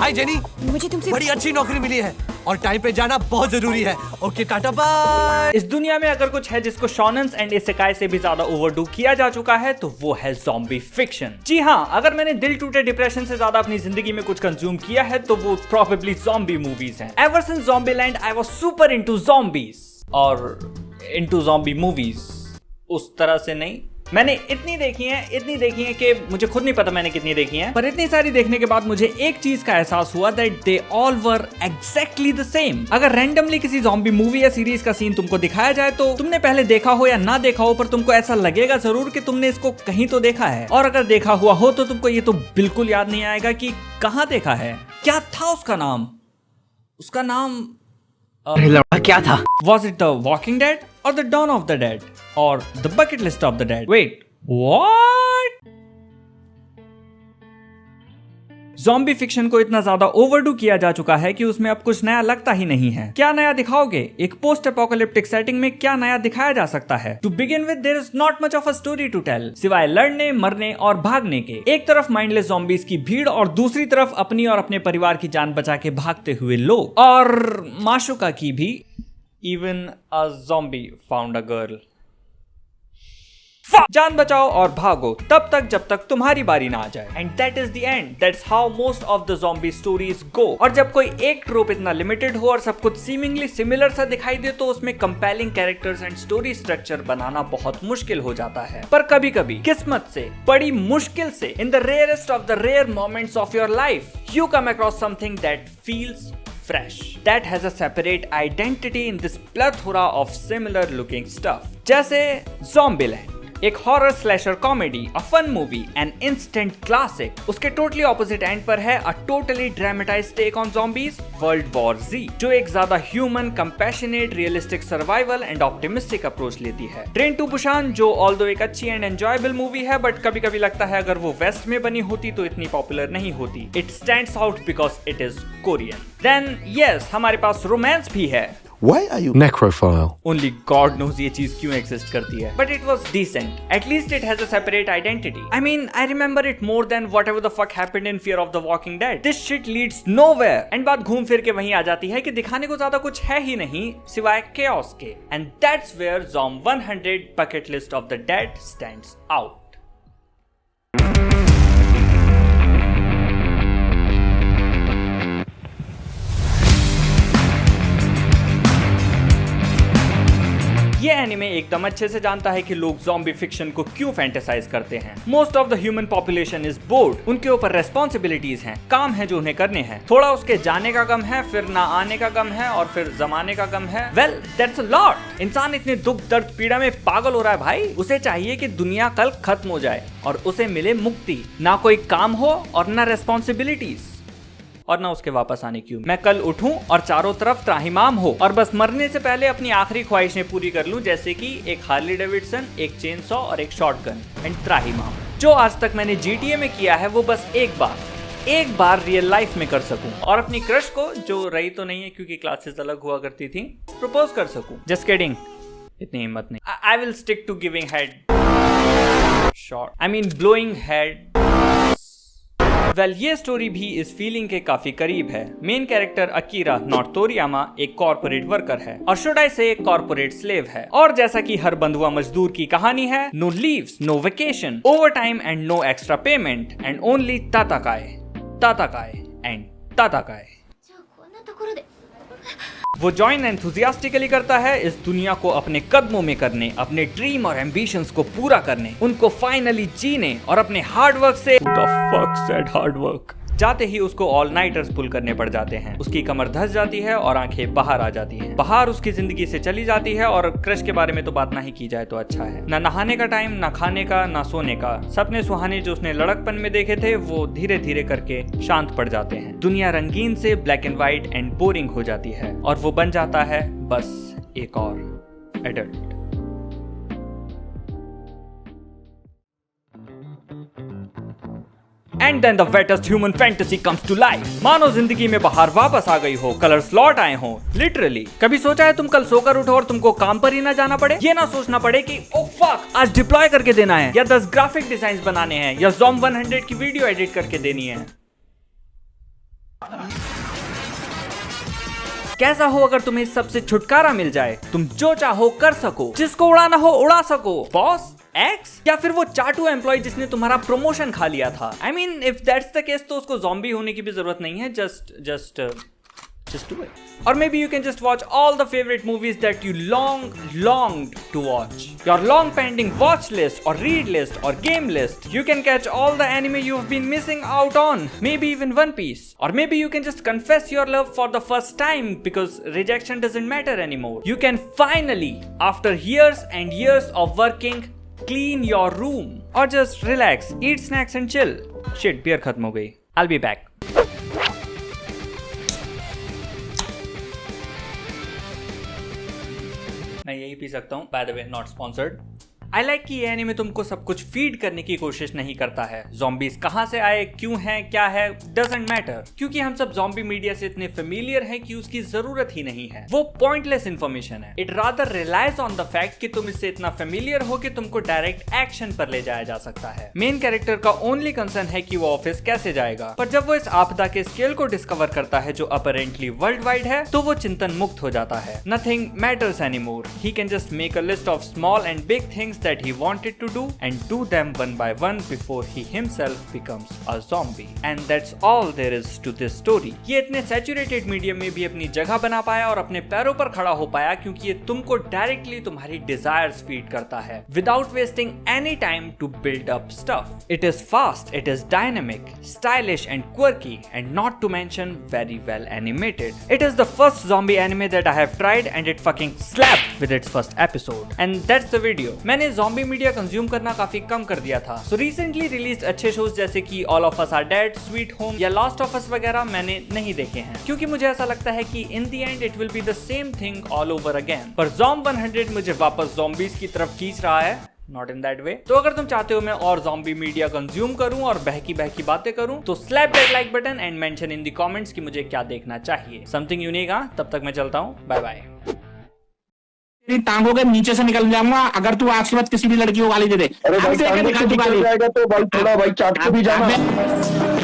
हाय jenny, मुझे तुमसे बड़ी अच्छी नौकरी मिली है और टाइम पे जाना बहुत जरूरी है। Okay tata bye. इस दुनिया में अगर कुछ है जिसको शॉनन्स एंड इसेकाई से भी ज्यादा ओवरडू किया जा चुका है तो वो है ज़ॉम्बी फिक्शन। जी हाँ, अगर मैंने दिल टूटे डिप्रेशन से ज्यादा अपनी जिंदगी में कुछ कंज्यूम किया है तो वो प्रोबेबली ज़ॉम्बी मूवीज हैं। Ever since Zombieland I was super into zombies और इनटू ज़ॉम्बी मूवीज। उस तरह से नहीं, मैंने इतनी देखी है कि मुझे खुद नहीं पता मैंने कितनी देखी हैं, पर इतनी सारी देखने के बाद मुझे एक चीज का एहसास हुआ that they all were exactly the same. अगर रैंडमली किसी ज़ॉम्बी मूवी या सीरीज का सीन तुमको दिखाया जाए तो तुमने पहले देखा हो या ना देखा हो, पर तुमको ऐसा लगेगा जरूर कि तुमने इसको कहीं तो देखा है, और अगर देखा हुआ हो तो तुमको ये तो बिल्कुल याद नहीं आएगा कि कहाँ देखा है। क्या था उसका नाम? उसका नाम लड़का क्या था? Was it The Walking Dead or The Dawn of the Dead or The Bucket List of the Dead? Wait, what? Zombie fiction को इतना ज्यादा ओवरडू किया जा चुका है कि उसमें अब कुछ नया लगता ही नहीं है। क्या नया दिखाओगे? एक पोस्ट एपोकलिप्टिक सेटिंग में क्या नया दिखाया जा सकता है? To begin with there is not much of a story to tell, सिवाय लड़ने, मरने और भागने के। एक तरफ माइंडलेस ज़ॉम्बीज की भीड़ और दूसरी तरफ अपनी और अपने परिवार की जान बचा के भागते हुए लोग, और माशुका की भी। Even a zombie found a girl. जान बचाओ और भागो तब तक जब तक तुम्हारी बारी ना आ जाए। And that is the end, that's how most of the zombie stories go. और जब कोई एक ट्रोप इतना लिमिटेड हो और सब कुछ सीमिंगली सिमिलर सा दिखाई दे तो उसमें compelling characters and story structure बनाना बहुत मुश्किल हो जाता है। पर कभी कभी किस्मत से, बड़ी मुश्किल से, in the rarest of the rare moments of your life you come across something that feels fresh, that has a separate identity in this plethora of similar looking stuff. जैसे Zombieland, एक horror slasher comedy, a fun movie, an instant classic. उसके totally opposite end पर है a totally dramatised take on zombies, world war Z, जो एक ज्यादा human, compassionate, realistic survival and optimistic approach लेती है। ट्रेन टू बुसान, जो although एक अच्छी एंड एंजॉयबल मूवी है, बट कभी कभी लगता है अगर वो वेस्ट में बनी होती तो इतनी पॉपुलर नहीं होती। It stands out because it is Korean. Then yes, हमारे पास रोमांस भी है। Why are you necrophile? Only God knows ये चीज क्यों exist करती है। But it was decent. At least it has a separate identity. I mean, I remember it more than whatever the fuck happened in Fear of the Walking Dead. This shit leads nowhere. And बात घूम फिर के वहीं आ जाती है कि दिखाने को ज्यादा कुछ है ही नहीं सिवाय chaos के। And that's where Zom 100 Bucket List of the Dead stands out. ये एनिमे एकदम अच्छे से जानता है कि लोग ज़ॉम्बी फिक्शन को क्यों फैंटेसाइज करते हैं। Most of the human population is board. उनके ऊपर रेस्पॉन्सिबिलिटीज हैं, काम है जो उन्हें करने हैं। थोड़ा उसके जाने का गम है, फिर ना आने का गम है, और फिर जमाने का गम है। Well, that's a lot. इंसान इतने दुख दर्द पीड़ा में पागल हो रहा है भाई। उसे चाहिए कि दुनिया कल खत्म हो जाए और उसे मिले मुक्ति, ना कोई काम हो और ना रेस्पॉन्सिबिलिटीज और ना उसके वापस आने की। मैं कल उठूं और चारों तरफ त्राहिमाम हो और बस मरने से पहले अपनी आखिरी ख्वाहिशें पूरी कर लूं, जैसे कि एक हार्ली डेविडसन, एक चेन सॉ और एक शॉटगन एंड त्राहिमाम। जो आज तक मैंने GTA में किया है वो बस एक बार रियल लाइफ में कर सकूं और अपनी क्रश को, जो रही तो नहीं है क्योंकि क्लासेस अलग हुआ करती थी, प्रपोज कर सकूं। जस्ट किडिंग, इतनी हिम्मत नहीं। I will stick to giving head shot, I mean blowing head. Well, ये स्टोरी भी इस फीलिंग के काफी करीब है। Main character Akira, not Toriyama, एक कॉर्पोरेट वर्कर है, और शुड आई से एक कॉर्पोरेट स्लेव है। और जैसा कि हर बंधुआ मजदूर की कहानी है, no leaves, no vacation, over time and no extra payment, and only ताताकाय एंड ताताकाय। वो जॉइन एंथुजियास्टिकली करता है इस दुनिया को अपने कदमों में करने, अपने ड्रीम और एम्बिशंस को पूरा करने, उनको फाइनली जीने और अपने हार्ड वर्क से हार्ड वर्क जाते ही उसको ऑल नाइटर्स पुल करने पड़ जाते हैं। उसकी कमर धंस जाती है और आंखें बाहर आ जाती हैं। बाहर उसकी जिंदगी से चली जाती है, और क्रश के बारे में तो बात ना ही की जाए तो अच्छा है। ना नहाने का टाइम, ना खाने का, ना सोने का। सपने सुहाने जो उसने लड़कपन में देखे थे वो धीरे धीरे करके शांत पड़ जाते हैं। दुनिया रंगीन से black and white and boring हो जाती है और वो बन जाता है बस एक और adult. And then the wettest human fantasy comes to life. मानो जिंदगी में बाहर वापस आ गई हो, कलर्स लौट आए हो, लिटरली। कभी सोचा है तुम कल सोकर उठो और तुमको काम पर ही ना जाना पड़े? ये ना सोचना पड़े कि ओ फक, आज डिप्लॉय करके देना है, या 10 ग्राफिक डिजाइन बनाने हैं, या ज़ॉम 100 की वीडियो एडिट करके देनी है। कैसा हो अगर तुम्हें इस सबसे छुटकारा मिल जाए, तुम जो चाहो कर सको, जिसको उड़ाना हो उड़ा सको, बॉस एक्स या फिर वो चाटू एम्प्लॉय जिसने तुम्हारा प्रमोशन खा लिया था। I mean, if that's the case तो उसको ज़ॉम्बी होने की भी जरूरत नहीं है, just do it. Or maybe you can just watch all the favorite movies that you longed to watch. Your long pending watch list or read list or game list. You can catch all the anime you've been missing out on. Maybe even One Piece. Or maybe you can just confess your love for the first time because rejection doesn't matter anymore. You can finally, after years and years of working, clean your room. Or just relax, eat snacks and chill. Shit, beer खत्म हो गई. I'll be back. मैं यही P सकता हूँ, by the way not sponsored. I like कि ये anime तुमको सब कुछ फीड करने की कोशिश नहीं करता है। ज़ॉम्बीज कहाँ से आए, क्यों हैं, क्या है, डजंट मैटर, क्योंकि हम सब ज़ॉम्बी मीडिया से इतने फेमिलियर हैं कि उसकी जरूरत ही नहीं है। वो पॉइंटलेस इंफॉर्मेशन है। It rather relies on the fact कि तुम इससे इतना फेमिलियर हो कि तुमको डायरेक्ट एक्शन पर ले जाया जा सकता है। मेन कैरेक्टर का ओनली कंसर्न है कि वो ऑफिस कैसे जाएगा, पर जब वो इस आपदा के स्केल को डिस्कवर करता है जो अपरेंटली वर्ल्ड वाइड है, तो वो चिंतन मुक्त हो जाता है। Nothing matters anymore. He can just make a list of small and big things that he wanted to do and do them one by one before he himself becomes a zombie. And that's all there is to this story. ये इतने saturated medium में भी अपनी जगह बना पाया और अपने पैरों पर खड़ा हो पाया क्योंकि ये तुमको डायरेक्टली तुम्हारी डिजायर्स फीड करता है without wasting any time to build up stuff. It is fast, it is dynamic, stylish and quirky and not to mention very well animated. It is the first zombie anime that I have tried and it fucking slapped with its first episode. And that's the video. मैंने zombie media consume करना काफी कम कर दिया था। So recently released अच्छे shows जैसे कि all of us are dead, sweet home या लास्ट ऑफ अस वगैरह मैंने नहीं देखे हैं क्योंकि मुझे ऐसा लगता है कि in the end it will be the same thing all over again. पर ज़ॉम्ब 100 मुझे वापस ज़ॉम्बीज की तरफ खींच रहा है, नॉट इन दैट वे। तो अगर तुम चाहते हो मैं और ज़ॉम्बी मीडिया कंज्यूम करूं और बहकी बातें करूं तो slap that like button and mention in the comments कि मुझे क्या देखना चाहिए। Something unique. तब तक मैं चलता हूं, बाय बाय। तेरी टांगों के नीचे से निकल जाऊंगा अगर तू आज के बाद किसी भी लड़की को गाली दे दे। अरे भाई, टांगों से निकल जाएगा तो भाई थोड़ा भाई चाट के भी जाना।